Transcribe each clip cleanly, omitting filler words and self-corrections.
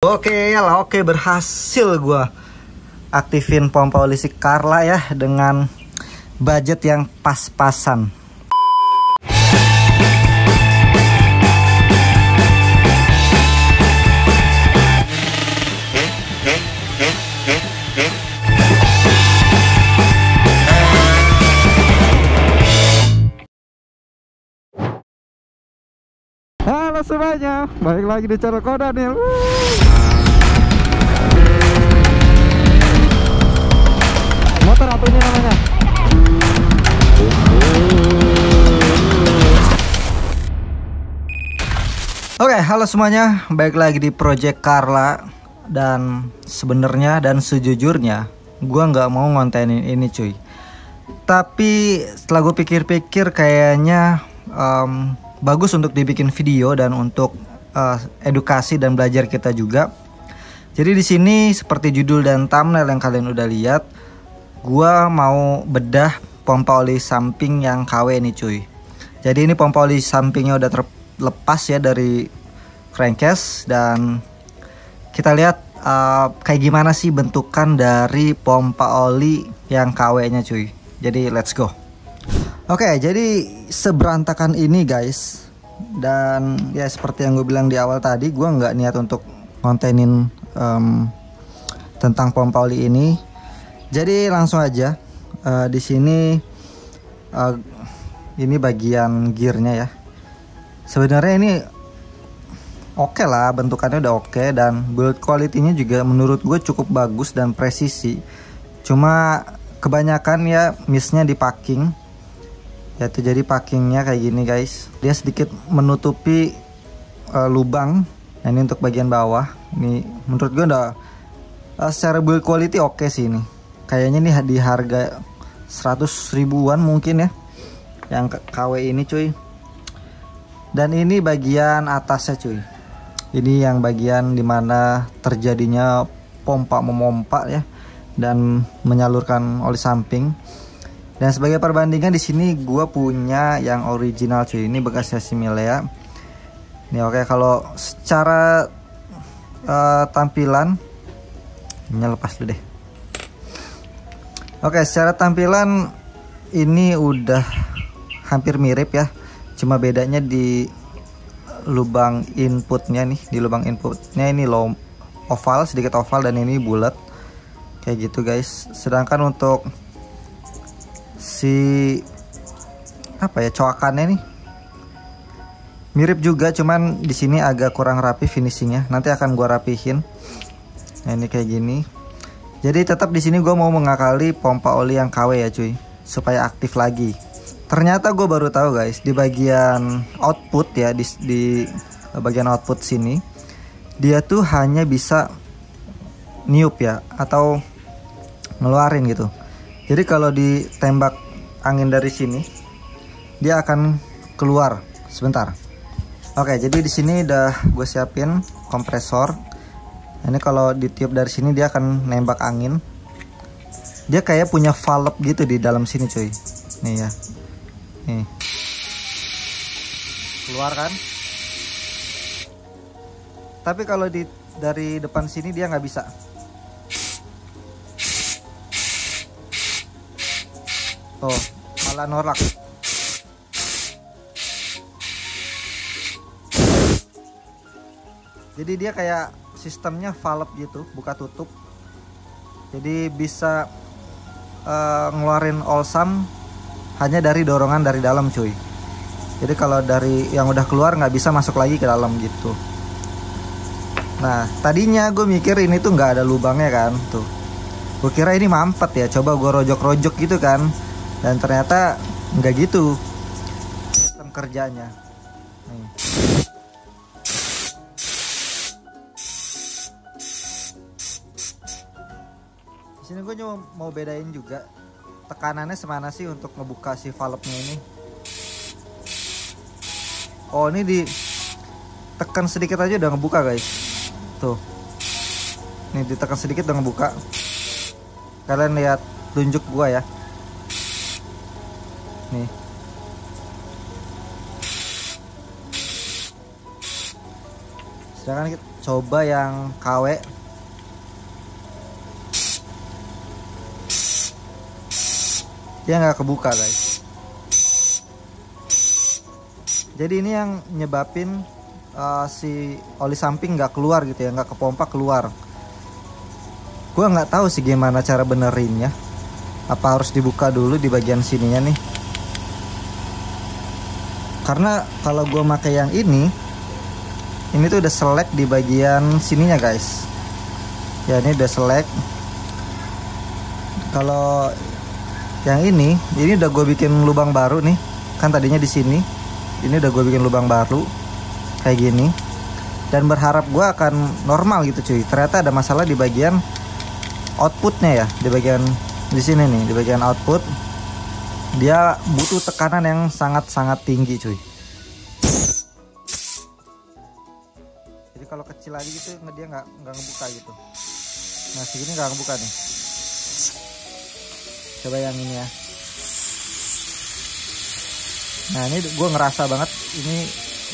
Oke, berhasil gua aktifin pompa oli si Carla ya dengan budget yang pas-pasan. Halo semuanya, balik lagi di channel Kodanil. Motor apa ini namanya? Oke, halo semuanya, balik lagi di Project Carla. Dan sebenarnya dan sejujurnya gua nggak mau ngontenin ini cuy. Tapi setelah gue pikir-pikir kayaknya bagus untuk dibikin video dan untuk edukasi dan belajar kita juga. Jadi di sini seperti judul dan thumbnail yang kalian udah lihat, gua mau bedah pompa oli samping yang KW nih cuy. Jadi ini pompa oli sampingnya udah terlepas ya dari crankcase, dan kita lihat kayak gimana sih bentukan dari pompa oli yang KW-nya cuy. Jadi let's go. Oke, jadi seberantakan ini guys. Dan ya seperti yang gue bilang di awal tadi, gue nggak niat untuk kontenin tentang pompa oli ini. Jadi langsung aja. Di sini ini bagian gearnya ya. Sebenarnya ini oke lah, bentukannya udah oke, dan build quality-nya juga menurut gue cukup bagus dan presisi. Cuma kebanyakan ya miss-nya di packing. Yaitu jadi packingnya kayak gini guys, dia sedikit menutupi lubang. Nah, ini untuk bagian bawah. Ini menurut gue udah secara build quality oke sih ini. Kayaknya nih di harga 100 ribuan mungkin ya yang KW ini cuy. Dan ini bagian atasnya cuy. Ini yang bagian dimana terjadinya pompa memompa ya, dan menyalurkan oli samping. Dan sebagai perbandingan di sini gue punya yang original cuy. Ini bekasnya si Milea. Ini oke, kalau secara tampilan ini lepas dulu deh. Oke, secara tampilan ini udah hampir mirip ya. Cuma bedanya di lubang inputnya nih. Di lubang inputnya ini oval, sedikit oval, dan ini bulat. Kayak gitu guys. Sedangkan untuk si apa ya, coakannya nih mirip juga, cuman di sini agak kurang rapi finishingnya. Nanti akan gua rapihin. Nah, ini kayak gini. Jadi tetap di sini gua mau mengakali pompa oli yang KW ya cuy, supaya aktif lagi. Ternyata gue baru tahu guys, di bagian output ya, di bagian output sini dia tuh hanya bisa niup ya, atau ngeluarin gitu. Jadi kalau ditembak angin dari sini, dia akan keluar sebentar. Oke, jadi di sini udah gue siapin kompresor. Ini kalau ditiup dari sini dia akan nembak angin. Dia kayak punya valve gitu di dalam sini cuy. Nih ya. Nih. Keluar kan? Tapi kalau dari depan sini dia nggak bisa. Tuh, malah norak. Jadi dia kayak sistemnya valve gitu, buka tutup. Jadi bisa ngeluarin olsam hanya dari dorongan dari dalam cuy. Jadi kalau dari yang udah keluar nggak bisa masuk lagi ke dalam gitu. Nah, tadinya gue mikir ini tuh nggak ada lubangnya kan, tuh. Gue kira ini mampet ya, coba gue rojok-rojok gitu kan. Dan ternyata nggak gitu sistem kerjanya. Nih. Di sini gue cuma mau bedain juga tekanannya semana sih untuk ngebuka si valve-nya ini. Oh, ini ditekan sedikit aja udah ngebuka guys. Tuh. Nih ditekan sedikit udah ngebuka. Kalian lihat tunjuk gua ya. Nih. Sedangkan kita coba yang KW. Dia nggak kebuka guys. Jadi ini yang nyebabin si oli samping nggak keluar gitu ya, nggak kepompa keluar. Gua nggak tahu sih gimana cara benerinnya. Apa harus dibuka dulu di bagian sininya nih? Karena kalau gua pakai yang ini tuh udah selek di bagian sininya guys. Ya ini udah selek. Kalau yang ini udah gue bikin lubang baru nih. Kan tadinya di sini. Ini udah gue bikin lubang baru kayak gini. Dan berharap gue akan normal gitu cuy. Ternyata ada masalah di bagian outputnya ya. Di bagian di sini nih, di bagian output. Dia butuh tekanan yang sangat-sangat tinggi cuy. Jadi kalau kecil lagi gitu dia nggak ngebuka gitu. Nah segini nggak ngebuka nih. Coba yang ini ya. Nah ini gue ngerasa banget ini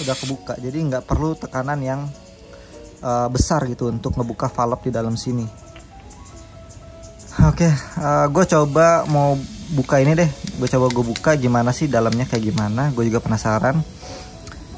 udah kebuka. Jadi nggak perlu tekanan yang besar gitu untuk ngebuka valve di dalam sini. Oke, gue coba mau buka ini deh. Gue buka gimana sih dalamnya kayak gimana. Gue juga penasaran.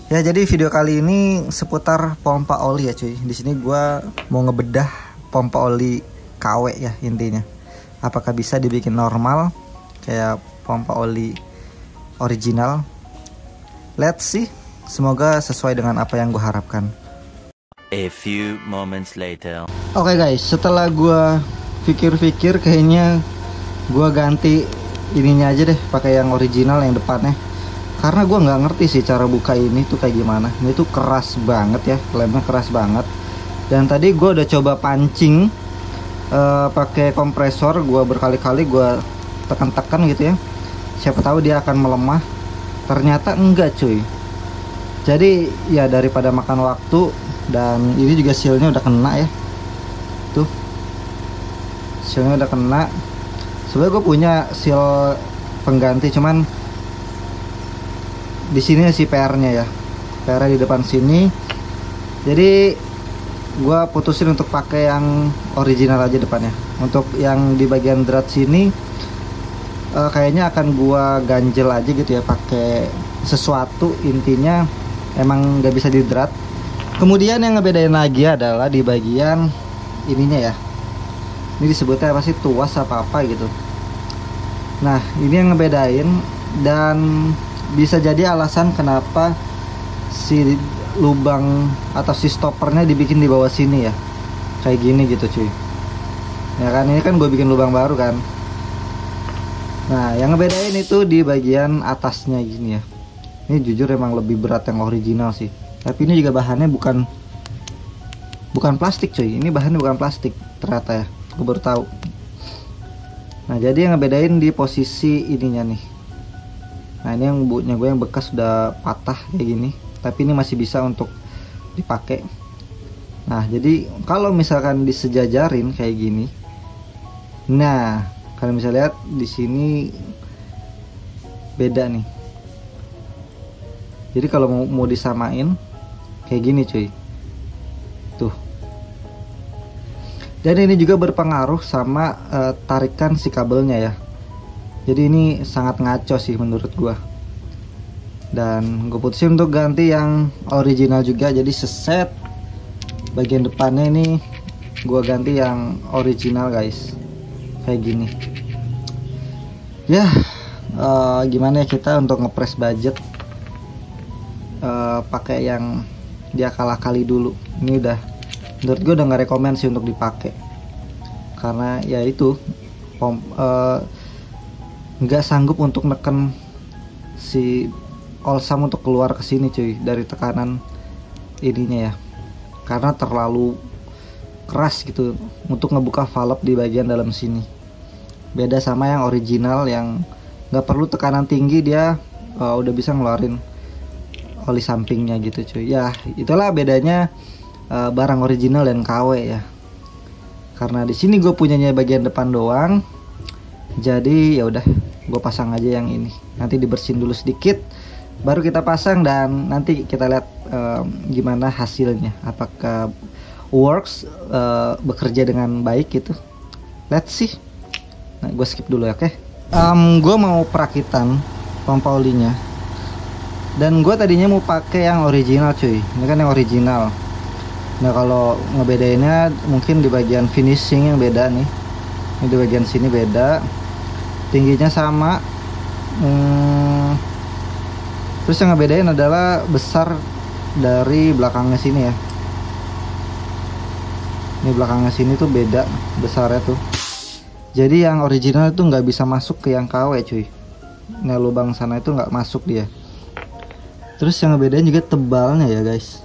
Ya jadi video kali ini seputar pompa oli ya cuy. Di sini gue mau ngebedah pompa oli KW ya intinya. Apakah bisa dibikin normal kayak pompa oli original? Let's see. Semoga sesuai dengan apa yang gue harapkan. A few moments later. Oke guys, setelah gue pikir-pikir kayaknya gue ganti ininya aja deh, pakai yang original yang depannya. Karena gue nggak ngerti sih cara buka ini tuh kayak gimana. Ini tuh keras banget ya, lemnya keras banget. Dan tadi gue udah coba pancing pakai kompresor, gue berkali-kali gue tekan-tekan gitu ya. Siapa tahu dia akan melemah. Ternyata enggak cuy. Jadi ya daripada makan waktu. Dan ini juga sealnya udah kena ya. Tuh sealnya udah kena. Sebenarnya gue punya seal pengganti, cuman di sini sih PR-nya ya. PR-nya di depan sini. Jadi gue putusin untuk pakai yang original aja depannya. Untuk yang di bagian drat sini kayaknya akan gue ganjel aja gitu ya, pakai sesuatu. Intinya emang nggak bisa di drat. Kemudian yang ngebedain lagi adalah di bagian ininya ya. Ini disebutnya apa sih, tuas apa gitu. Nah ini yang ngebedain. Dan bisa jadi alasan kenapa si lubang atau si stoppernya dibikin di bawah sini ya, kayak gini gitu cuy. Ya kan, ini kan gue bikin lubang baru kan. Nah yang ngebedain itu di bagian atasnya gini ya. Ini jujur emang lebih berat yang original sih. Tapi ini juga bahannya bukan plastik cuy. Ini bahannya bukan plastik ternyata ya, gue baru tahu. Nah jadi yang ngebedain di posisi ininya nih. Nah ini yang bootnya gue yang bekas udah patah kayak gini. Tapi ini masih bisa untuk dipakai. Nah jadi kalau misalkan disejajarin kayak gini, nah kalian bisa lihat di sini beda nih. Jadi kalau mau disamain kayak gini cuy, tuh. Dan ini juga berpengaruh sama tarikan si kabelnya ya. Jadi ini sangat ngaco sih menurut gua. Dan gue putusin untuk ganti yang original juga. Jadi seset bagian depannya ini gue ganti yang original guys, kayak gini ya. Gimana ya kita untuk ngepres budget pakai yang dia kalah-kali dulu. Ini udah, menurut gue udah nggak rekomend sih untuk dipakai, karena ya itu nggak sanggup untuk neken si Olsam untuk keluar ke sini cuy dari tekanan ininya ya, karena terlalu keras gitu untuk ngebuka valve di bagian dalam sini. Beda sama yang original yang nggak perlu tekanan tinggi, dia udah bisa ngeluarin oli sampingnya gitu cuy. Ya itulah bedanya barang original dan KW ya. Karena di sini gue punyanya bagian depan doang, jadi ya udah gue pasang aja yang ini. Nanti dibersihin dulu sedikit baru kita pasang dan nanti kita lihat gimana hasilnya, apakah works, bekerja dengan baik gitu. Let's see. Nah, gue skip dulu ya, oke. Gue mau perakitan pompa olinya, dan gue tadinya mau pakai yang original cuy. Ini kan yang original. Nah, kalau ngebedainnya mungkin di bagian finishing yang beda nih. Ini di bagian sini beda, tingginya sama. Terus yang ngebedain adalah besar dari belakangnya sini ya. Ini belakangnya sini tuh beda besarnya tuh. Jadi yang original itu nggak bisa masuk ke yang KW cuy. Nah, lubang sana itu nggak masuk dia. Terus yang ngebedain juga tebalnya ya guys.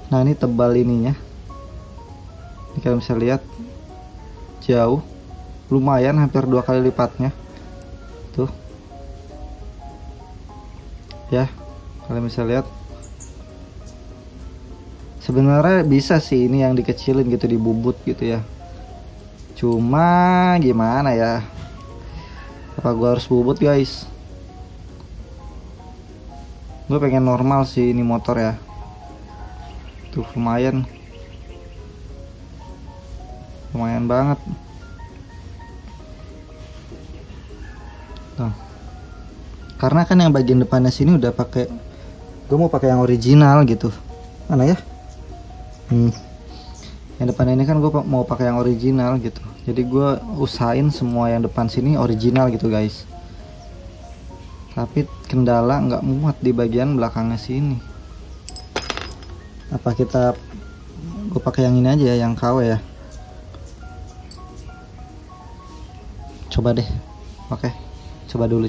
Nah, ini tebal ininya. Ini kalian bisa lihat jauh, lumayan, hampir 2 kali lipatnya. Tuh ya, kalian bisa lihat. Sebenarnya bisa sih ini yang dikecilin gitu, dibubut gitu ya. Cuma gimana ya, apa gua harus bubut guys? Gue pengen normal sih ini motor ya. Tuh lumayan banget. Tuh. Karena kan yang bagian depannya sini udah pakai, gue mau pakai yang original gitu. Mana ya? Yang depan ini kan gue mau pakai yang original gitu. Jadi gue usahain semua yang depan sini original gitu guys. Tapi kendala nggak muat di bagian belakangnya sini. Apa gue pakai yang ini aja ya, yang KW ya. Coba deh. Oke, coba dulu.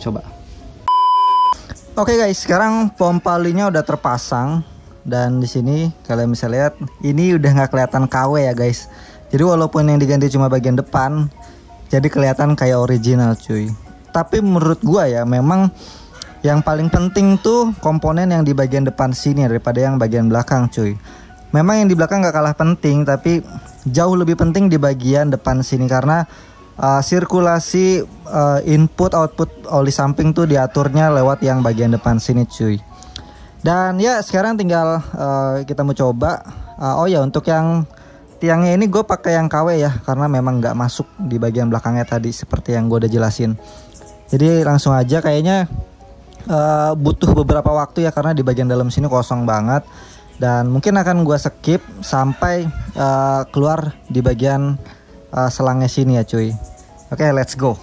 Oke guys, sekarang pompa olinya udah terpasang. Dan di sini kalian bisa lihat ini udah nggak kelihatan KW ya guys. Jadi walaupun yang diganti cuma bagian depan, jadi kelihatan kayak original cuy. Tapi menurut gua ya, memang yang paling penting tuh komponen yang di bagian depan sini daripada yang bagian belakang cuy. Memang yang di belakang nggak kalah penting, tapi jauh lebih penting di bagian depan sini karena sirkulasi input output oli samping tuh diaturnya lewat yang bagian depan sini cuy. Dan ya sekarang tinggal kita mau coba. Oh ya, untuk yang tiangnya ini gue pakai yang KW ya, karena memang nggak masuk di bagian belakangnya tadi seperti yang gue udah jelasin. Jadi langsung aja, kayaknya butuh beberapa waktu ya, karena di bagian dalam sini kosong banget. Dan mungkin akan gue skip sampai keluar di bagian selangnya sini ya cuy. Oke, let's go.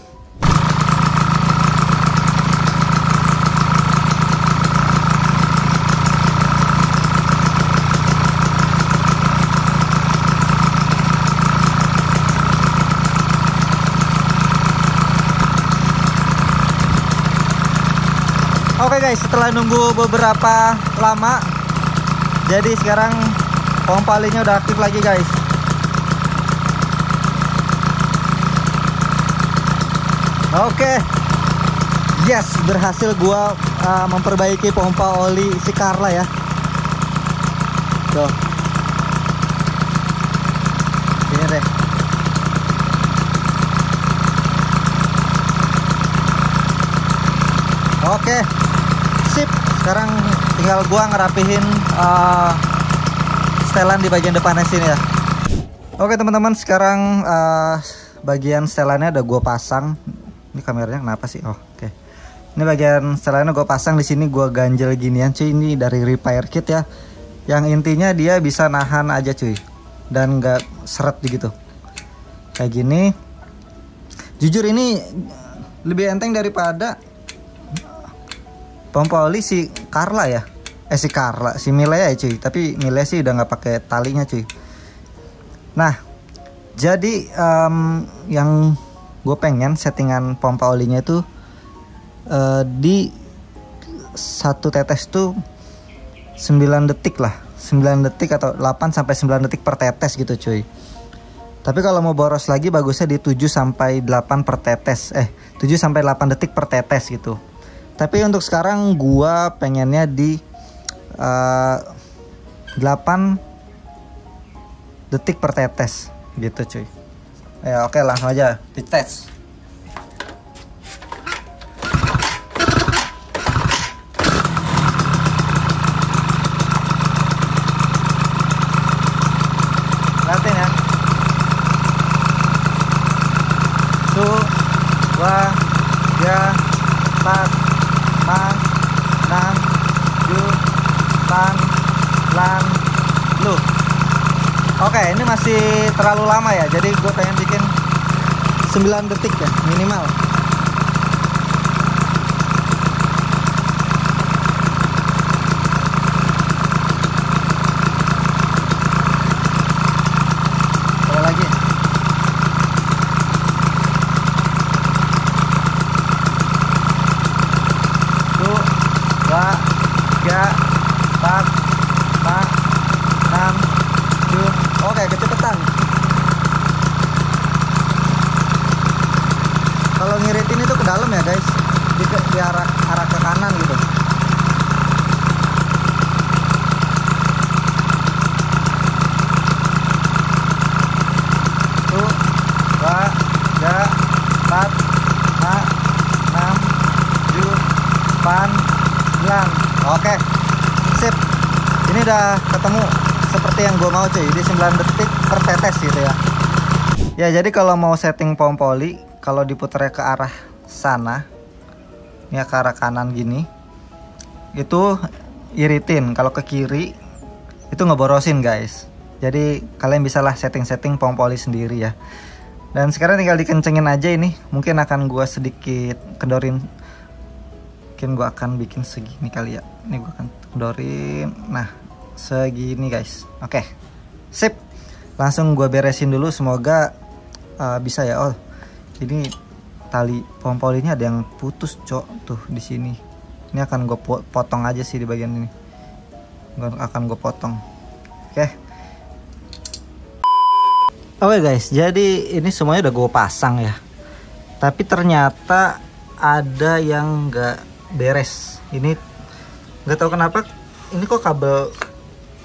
Oke guys, setelah nunggu beberapa lama, jadi sekarang pompa olinya udah aktif lagi guys. Oke, yes, berhasil gua memperbaiki pompa oli si Carla ya. Tuh, ini deh. Oke, sip. Sekarang tinggal gua ngerapihin setelan di bagian depannya sini ya. Oke teman-teman, sekarang bagian setelannya udah gua pasang. Ini kameranya kenapa sih? Oh, oke. Ini bagian setelannya gue pasang di sini, gue ganjel ginian cuy. Ini dari repair kit ya. Yang intinya dia bisa nahan aja cuy, dan nggak seret gitu. Kayak gini. Jujur ini lebih enteng daripada pompa oli si Carla ya. Si Milea ya cuy. Tapi Milea sih udah nggak pakai talinya cuy. Nah, jadi yang gue pengen settingan pompa olinya itu di satu tetes tuh 9 detik lah, 9 detik atau 8 sampai 9 detik per tetes gitu cuy. Tapi kalau mau boros lagi bagusnya di 7 sampai 8 per tetes, 7 sampai 8 detik per tetes gitu. Tapi untuk sekarang gua pengennya di 8 detik per tetes gitu cuy. Ya oke, langsung aja dites. Oke, ini masih terlalu lama ya, jadi gue pengen bikin 9 detik ya minimal. Coba lagi. Tuh, 2, 3, 4, 5, 6, 7. Oke, kecepatan. Kalau ngiritin itu ke dalam ya guys, di arah ke kanan gitu. Tuh, 2, 3, 4, 5, 6, 7, 8, 9. Oke, sip. Ini udah ketemu seperti yang gue mau cuy, di 9 detik per tetes gitu ya. Ya jadi kalau mau setting pom poli, kalau diputarnya ke arah sana, ya ke arah kanan gini, itu iritin. Kalau ke kiri itu ngeborosin guys. Jadi kalian bisalah setting-setting pom poli sendiri ya. Dan sekarang tinggal dikencengin aja ini. Mungkin akan gue sedikit kendorin. Mungkin gue akan bikin segini kali ya. Ini gue akan kendorin. Nah segini guys. Oke, sip. Langsung gue beresin dulu, semoga bisa ya. Oh ini tali pom polinya ada yang putus cok, tuh di sini. Ini akan gue potong aja sih di bagian ini. Akan gue potong. Oke guys, jadi ini semuanya udah gue pasang ya, tapi ternyata ada yang nggak beres. Ini nggak tahu kenapa, ini kok kabel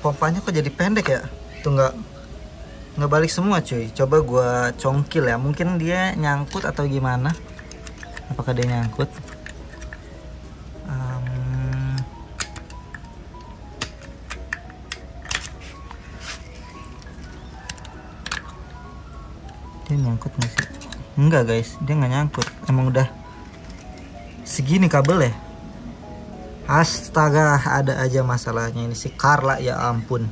pompanya kok jadi pendek ya, tuh nggak balik semua cuy. Coba gua congkil ya, mungkin dia nyangkut atau gimana. Apakah dia nyangkut? Dia nyangkut nggak sih? Enggak guys, dia nggak nyangkut. Emang udah segini kabel ya. Astaga, ada aja masalahnya ini si Carla, ya ampun.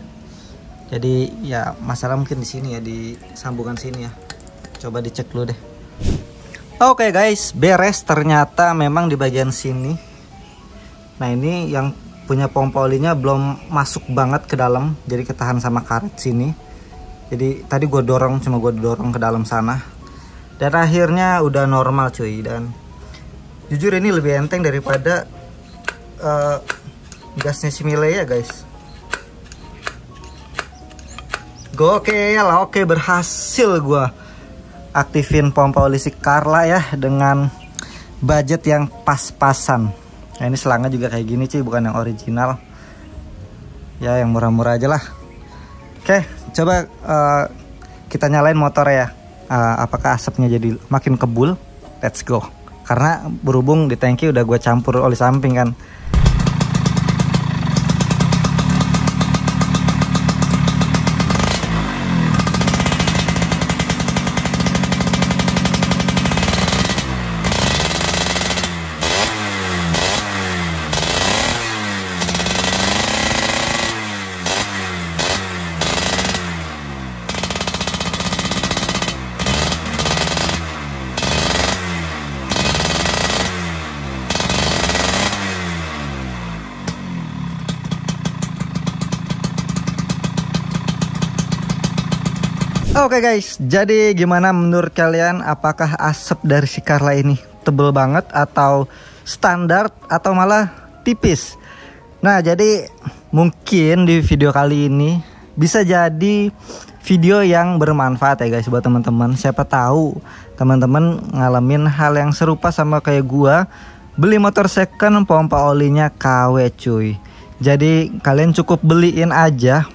Jadi ya masalah mungkin di sini ya, di sambungan sini ya. Coba dicek dulu deh. Oke guys, beres ternyata memang di bagian sini. Nah ini yang punya pom polinya belum masuk banget ke dalam, jadi ketahan sama karet sini. Jadi tadi gue dorong, cuma gue dorong ke dalam sana. Dan akhirnya udah normal cuy. Dan jujur ini lebih enteng daripada gasnya si Mile ya guys. Gokil, oke berhasil gue aktifin pompa oli si Carla ya dengan budget yang pas-pasan. Nah ini selangnya juga kayak gini cuy, bukan yang original. Ya yang murah-murah aja lah. Oke, coba kita nyalain motor ya. Apakah asapnya jadi makin kebul? Let's go. Karena berhubung di tangki udah gue campur oli samping kan. Oke guys, jadi gimana menurut kalian? Apakah asap dari si Carla ini tebel banget atau standar atau malah tipis? Nah jadi mungkin di video kali ini bisa jadi video yang bermanfaat ya guys buat teman-teman. Siapa tahu teman-teman ngalamin hal yang serupa sama kayak gua, beli motor second pompa olinya KW cuy. Jadi kalian cukup beliin aja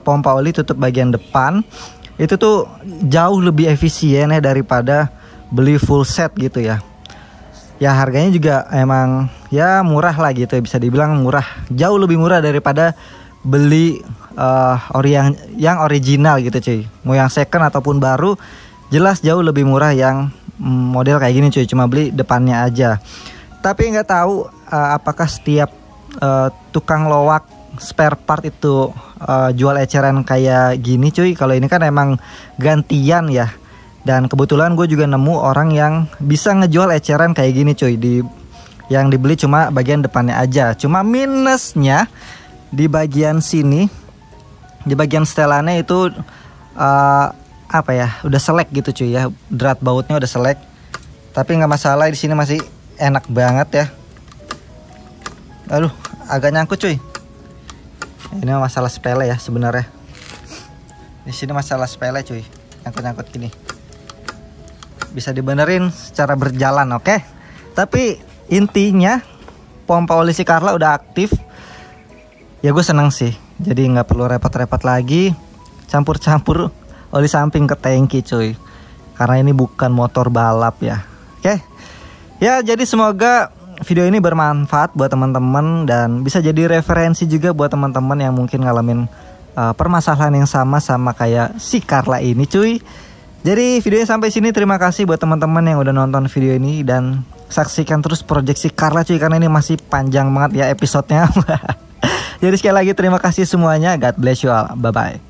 pompa oli tutup bagian depan. Itu tuh jauh lebih efisien ya daripada beli full set gitu ya. Ya harganya juga emang ya murah lah gitu ya, bisa dibilang murah. Jauh lebih murah daripada beli yang original gitu cuy. Mau yang second ataupun baru, jelas jauh lebih murah yang model kayak gini cuy, cuma beli depannya aja. Tapi nggak tahu apakah setiap tukang loak spare part itu jual eceran kayak gini cuy. Kalau ini kan emang gantian ya. Dan kebetulan gue juga nemu orang yang bisa ngejual eceran kayak gini cuy, yang dibeli cuma bagian depannya aja. Cuma minusnya di bagian sini, di bagian setelannya itu apa ya, udah selek gitu cuy ya, drat bautnya udah selek. Tapi nggak masalah, di sini masih enak banget ya. Aduh, agak nyangkut cuy. Ini masalah sepele ya sebenarnya. Di sini masalah sepele cuy, nyangkut-nyangkut gini. Bisa dibenerin secara berjalan, oke? Tapi intinya pompa oli si Carla udah aktif. Ya gue seneng sih. Jadi nggak perlu repot-repot lagi campur-campur oli samping ke tangki cuy. Karena ini bukan motor balap ya. Oke? Ya jadi semoga video ini bermanfaat buat teman-teman dan bisa jadi referensi juga buat teman-teman yang mungkin ngalamin permasalahan yang sama kayak si Carla ini cuy. Jadi videonya sampai sini, terima kasih buat teman-teman yang udah nonton video ini dan saksikan terus project si Carla cuy, karena ini masih panjang banget ya episodenya. Jadi sekali lagi terima kasih semuanya, God bless you all, bye bye.